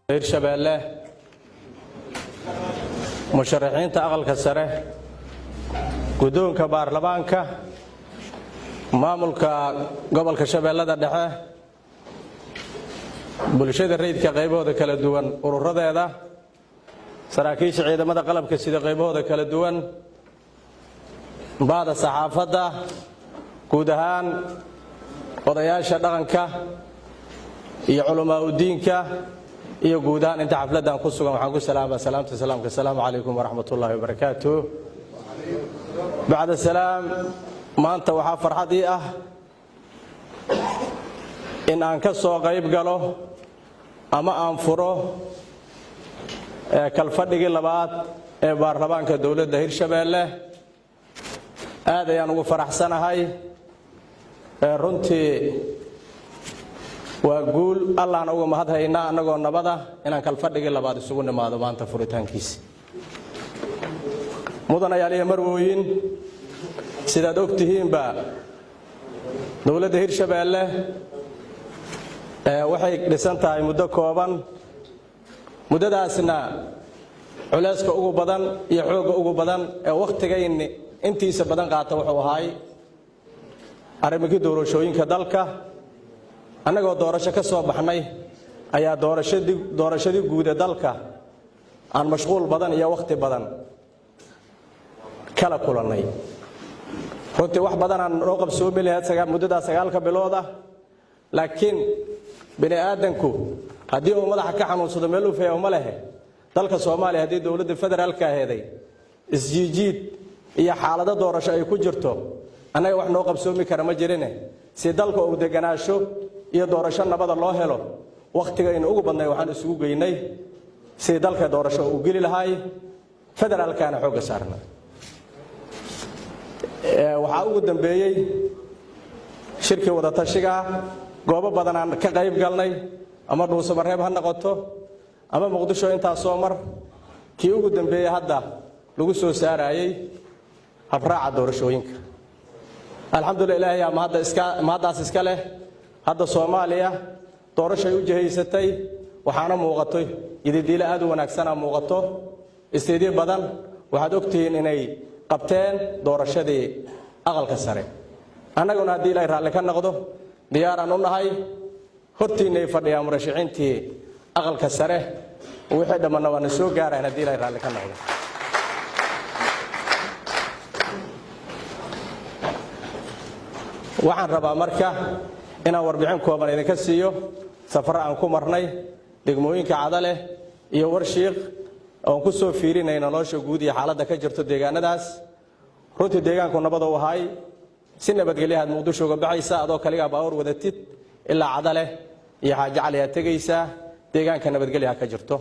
hirshabeelle musharaxiinta aqalka sare guddoonka baarlamaanka maamulka gobolka shabeellada dhexe bulshada rayidka qaybahooda kala duwan ururadeeda saraakiisha ciidamada qalabka sida qaybahooda kala duwan baada saxaafadda guud ahaan odayaasha dhaqanka iyo culamaa u diinka iyo guud ahaan inta xafladan ku sugan waxaan ku salaamaa salaamta salaamka assalaamu calaykum waraxmatullaahi wabarakaatuh bacda salaam maanta waxaa farxad ii ah in aan ka soo qayb galo ama aan furo kalfadhigii labaad ee baarlamaanka dowladda hirshabeelle aad ayaan ugu faraxsanahay runtii waa guul allaana uga mahadhaynaa annagoo nabada inaan kalfadhigii labaad isugu nimaado maanta furitaankiisa mudanayaal iyo marwooyin sidaad og tihiinba dowladda hirshabeelle waxay dhisan tahay muddo kooban muddadaasna culayska ugu badan iyo xoogga ugu badan ee wakhtigayni intiisa badan qaata wuxuu ahaay arrimikii doorashooyinka dalka annagoo doorasho ka soo baxnay ayaa doorashadii guud ee dalka aan mashquul badan iyo wakhti badan kala kulannay runtii wax badan aan noo qabsoomi lahayd muddadaa 9 bilood ah laakiin bini aadanku haddii uu madaxa ka xanuunsado meel u feeyo ma lehe dalka Soomaaliya haddii dowladda federaalka aheeday isjiijiid iyo xaalado doorasho ay ku jirto annaga wax noo qabsoomi kara ma jirine si dalka uu deganaasho iyo doorasho nabada loo helo wakhtigayna ugu badnay waxaan isugu geynay si dalka doorasho uu geli lahaay federaalkana xooga saarna waxaa ugu dambeeyay shirkii wada tashiga goobo badan aan ka qayb galnay ama dhuusamareeb ha noqoto ama muqdisho intaa soo mar kii ugu dambeeyay hadda lagu soo saarayay habraaca doorashooyinka alxamdulillah ilaahay mahaddaas iska leh hadda Soomaaliya doorashay u jihaysatay waxaana muuqatay ididiila aad u wanaagsan muuqato isteedii badan waxaad ogtihiin inay qabteen doorashadii aqalka sare annaguna haddii ilaahay raalli ka noqdo diyaaraan u nahay hortiinay fadhiyaan murashaxiintii aqalka sare wixii dhammaana waa soo gaaraan haddii ilaahay raalli ka noqdo waxaan rabaa marka inaan warbixin kooban idinka siiyo safar aan ku marnay degmooyinka Cadale iyo Warshiiq oo ku soo fiirinay nolosha guud iyo xaaladda ka jirto deegaanadaas runtii deegaanku nabad u ahay si nabadgelyo ah Muqdisho uga baxaysa adoo kaliya baawar wadatid ilaa Cadale iyo Xaaji Cali aad tagaysaa deegaanka nabadgelyo ka jirto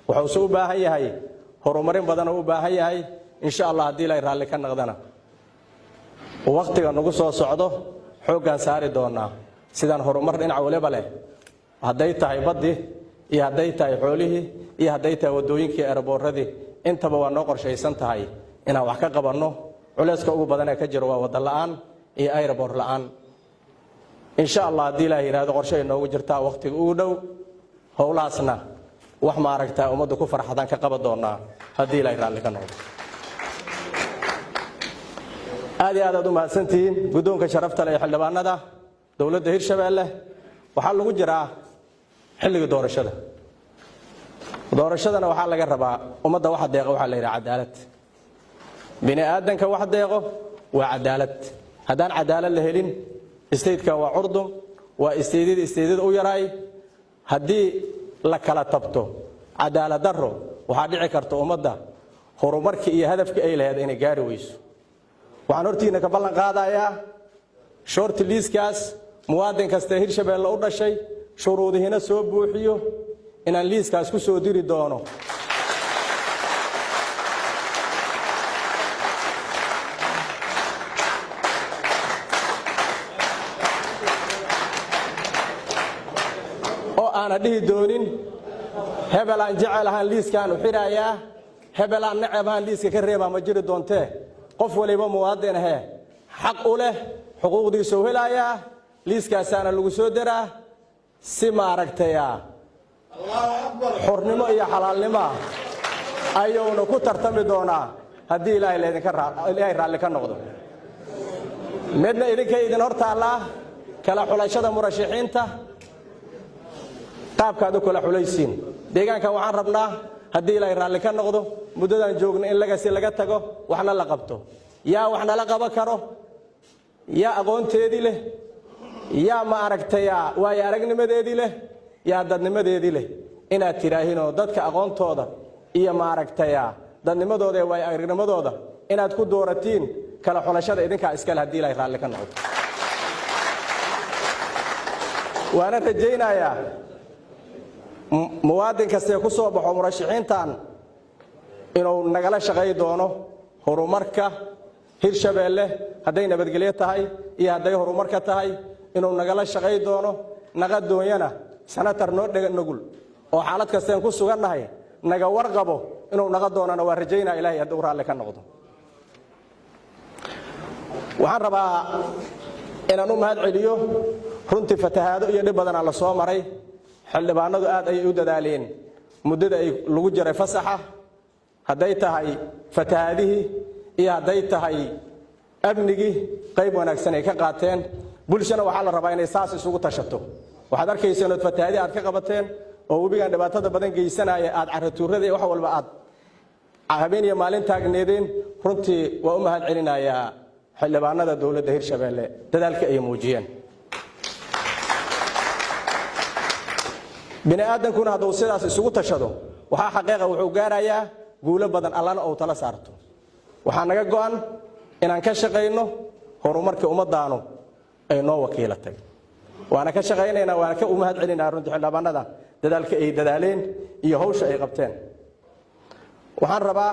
wuxuu soo u baahan yahay horumarin badan oo u baahan yahay insha Allah haddii la raalli ka noqdana waqtiga nagu soo socdo xoogan saari doonaa sidaan horumar dhinac waliba leh hadday tahay baddi iyo hadday tahay xoolihii iyo hadday tahay wadooyinkii airportadii intaba waa noo qorshaysan tahay inaan wax ka qabanno culayska ugu badan ee ka jiro waa wada la'aan iyo airport la'aan insha Allah haddii la yiraahdo qorshe inoogu jirtaa waqtiga ugu dhow howlaasna wax ma aragtaa ummaddu ku farxadaan ka qaban doonaa haddii la raalli ka noqdo aad iyo aad u mahadsantihiin guddoonka sharafta leh xildhibaanada dowladda hirshabeelle waxaa lagu jiraa xilliga doorashadana waxaa laga rabaa ummadda waxa deeqa waxa la yiraahdaa cadaalad bini aadanka waxa deeqo waa cadaalad haddaan cadaalad la helin isteedka waa curdum waa isteedida u yaraay haddii la kala tabto cadaalad darro waxaa dhici karta ummadda horumarkii iyo hadafkii ay lahayd inay gaari weyso waxaan hortiina ka ballan qaadayaa short liiskaas muwaadin kasta hirshabeelle u dhashay shuruudihiina soo buuxiyo inaan liiskaas ku soo diri doono oo aan dhihi doonin hebel aan jecel ahaan liiskaan u xirayaa hebel aan neceb ahaan liiska ka reebaa ma jiri doontee qof waliba muwaadin ah xaq u leh xuquuqdiisa u helayaa liiskaasaana lagu soo diraa si ma aragtaya xurnimo iyo xalaalnimo ayuuna ku tartami doonaa haddii ilaahay raalli ka noqdo. midna idinka idin hortaallaa kala xulashada murashaxiinta qaabkaad u kala xulaysiin. deegaankan waxaan rabnaa haddii ilaahay raalli ka noqdo muddadan joogno in laga tago waxna la qabto. yaa waxna la qaban karo, yaa aqoonteedii leh, yaa ma aragtaya waayo aragnimadeedii leh, yaa dadnimadeedii leh inaad tiraahinoo dadka aqoontooda iyo ma aragtaya dadnimadooda iyo waayo aragnimadooda inaad ku dooratiin kala xulashada idinkaa iskale haddii ilaahay raalli ka noqdo. waana rajaynayaa muwaadin kastee ku soo baxo murashaxiintan inuu nagala shaqay doono horumarka Hirshabeelle hadday nabadgelyo tahay iyo hadday horumarka tahay inuu nagala shaqay doono naga doonyana sanatar noo dhaga nugul oo xaalad kasteen ku sugannahay naga warqabo inuu naga doonana waa rajaynaa ilaahay hadduu raalli ka noqdo. waxaan rabaa inaan u mahad celiyo runtii fatahaado iyo dhib badan la soo maray. xildhibaanadu aad ayay u dadaaleen muddada ay lagu jiray fasaxa, hadday tahay fatahaadihii iyo hadday tahay amnigii qayb wanaagsan ay ka qaateen. bulshana waxaa la rabaa inay saas isugu tashato. waxaad arkayseen oo fatahaadii aad ka qabateen oo webigan dhibaatada badan geysanaya aad caratuurada iyo wax walba aad habeen iyo maalin taagneedeen. runtii waa u mahad celinayaa xildhibaanada dowladda Hirshabeelle dadaalka ay muujiyeen. bini aadankuna hadduu sidaas isugu tashado waxaa xaqiiqa wuxuu gaarayaa guulo badan allana oo tala saarto. waxaa naga go'an inaan ka shaqayno horumarka ummadaanu ay noo wakiilatay. waana ka shaqaynaynaa, waana ka u mahad celinaa runtii xildhibaanada dadaalka ay dadaaleen iyo hawsha ay qabteen. waxaan rabaa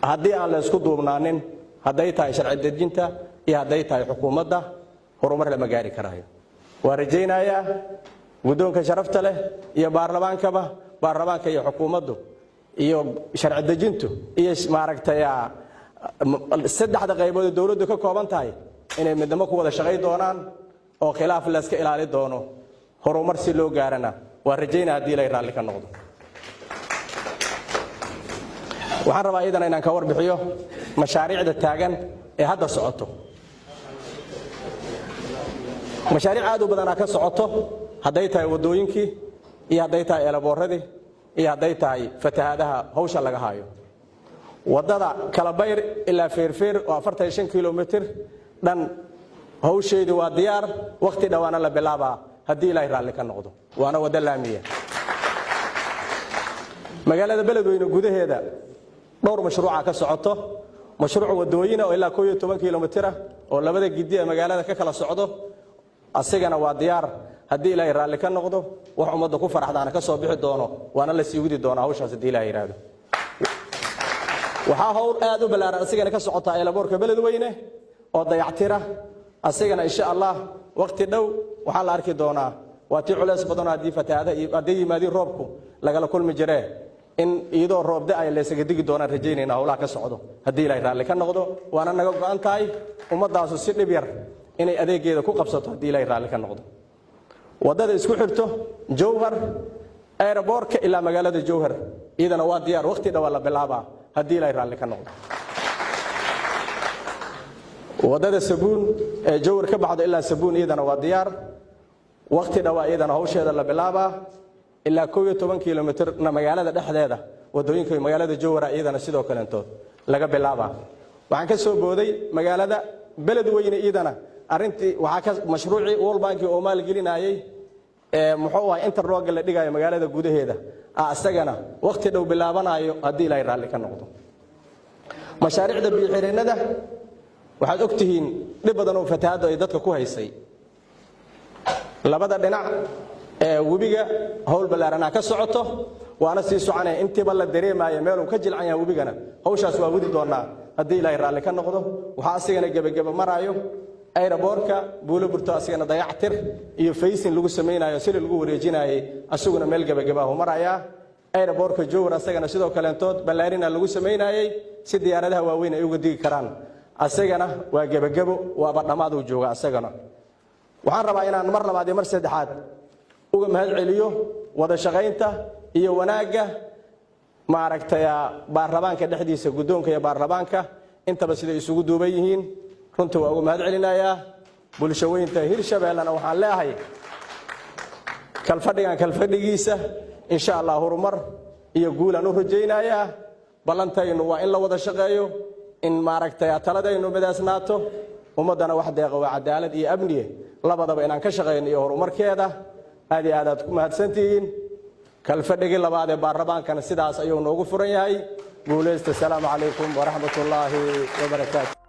haddii aan la isku duubnaanin, hadday tahay sharci dejinta iyo hadday tahay xukuumadda, horumar lama gaari karaayo. waa rajaynayaa guddoonka sharafta leh iyo baarlamaanka iyo xukuumaddu iyo sharci dejintu iyo maaragtaya saddexda qaybood ee dawladdu ka kooban tahay inay midnimo ku wada shaqay doonaan oo khilaaf la iska ilaali doono horumar si loo gaarana waa rajaynaa haddii ilaahay raalli ka noqdo. waxaan rabaa idan inaan ka warbixiyo mashaariicda taagan ee hadda socoto. mashaariic aad u badanaa ka socoto, hadday tahay wadooyinkii iyo hadday tahay eelaboorradii iyo hadday tahay fatahaadaha hawsha laga haayo. wadada Kalabayr ilaa Feerfeer oo 45 kilomitir dhan hawsheedu waa diyaar, waqti dhawaana la bilaabaa haddii ilaahay raalli ka noqdo. waana wada laamiya. magaalada Beledweyne gudaheeda dhowr mashruuca ka socoto. mashruuc wadooyin oo ilaa 12 kilomitir oo labada gidi ee magaalada ka kala socdo asigana waa diyaar haddii ilaahay raalli ka noqdo. wax ummadda ku faraxdaana ka soo bixi doono waana la sii wadi doonaa hawshaas haddii ilaahay yiraahdo. waxaa hawl aad u ballaaran asigana ka socota eelaboorka Beledweyne oo dayactira. asigana insha Allah waqti dhow waxaa la arki doonaa waa tii culays badan haddii fatahaada iyo haddii yimaadii roobku lagala kulmi jiree in iyadoo roob da ay la isaga digi doonaan rajaynayna hawlaha ka socdo haddii ilaahay raalli ka noqdo. waana naga go'an tahay ummadaasu si dhib yar inay adeegeeda ku qabsato haddii ilaahay raalli ka noqdo. wadada isku xirto Jowhar airportka ilaa magaalada Jowhar iyadana waa diyaar, waqti dhow la bilaabaa haddii ilaahay raalli ka noqdo. wadada Sabuun ee Jowhar ka baxdo ilaa Sabuun iyadana waa diyaar, waqti dhow iyadana hawsheeda la bilaabaa ilaa 12 kilomitir na magaalada dhexdeeda wadooyinka magaalada Jowhar iyadana sidoo kale intood laga bilaabaa. waxaan ka soo booday magaalada Beledweyne iyadana arintii waxaa ka mashruuci World Bank oo maal gelinayay muxuu ahaa interlog la dhigayo magaalada gudaheeda asagana waqti dhow bilaabanayo haddii ilaahay raalli ka noqdo. mashaariicda biyo-xireennada waxaad ogtihiin dhib badan oo fatahaado ay dadka ku haysay. labada dhinac ee webiga hawl ballaaran ka socoto waana sii soconay intiiba la dareemayo meel uu ka jilcan yahay webigana hawshaas waa wadi doonaa haddii ilaahay raalli ka noqdo. waxaa asigana gabagaba maraayo airportka Buuloburto asigana dayactir iyo faysin lagu sameeynayo si lagu wareejinayo asaguna meel gabagaba ah maraya. airportka Jowhar asagana sidoo kale intood ballaarina lagu sameeynayo si diyaaradaha waaweyn ay uga digi karaan asagana waa gabagabo waaba dhamaad uu jooga asagana. waxaan rabaa inaan mar labaad iyo mar saddexaad uga mahad celiyo wada shaqaynta iyo wanaagga maaragtay baarlamaanka dhexdiisa guddoonka iyo baarlamaanka intaba sida isugu duuban yihiin runtii waa uga mahad celinayaa bulshaweynta Hirshabeellana waxaan leeyahay kalfadhigiisa insha Allah horumar iyo guul aan u rajaynayaa balantaynu waa in la wada shaqeeyo in maaragtay taladaynu midaasnaato ummadana wax deeqo waa cadaalad iyo amni labadaba inaan ka shaqeyno iyo horumarkeeda aad iyo aad ku mahadsantihiin kalfadhigi labaad ee baarlamaankana sidaas ayuu noogu furan yahay guuleysta. Assalaamu calaykum wa rahmatullaahi wa barakaatuh.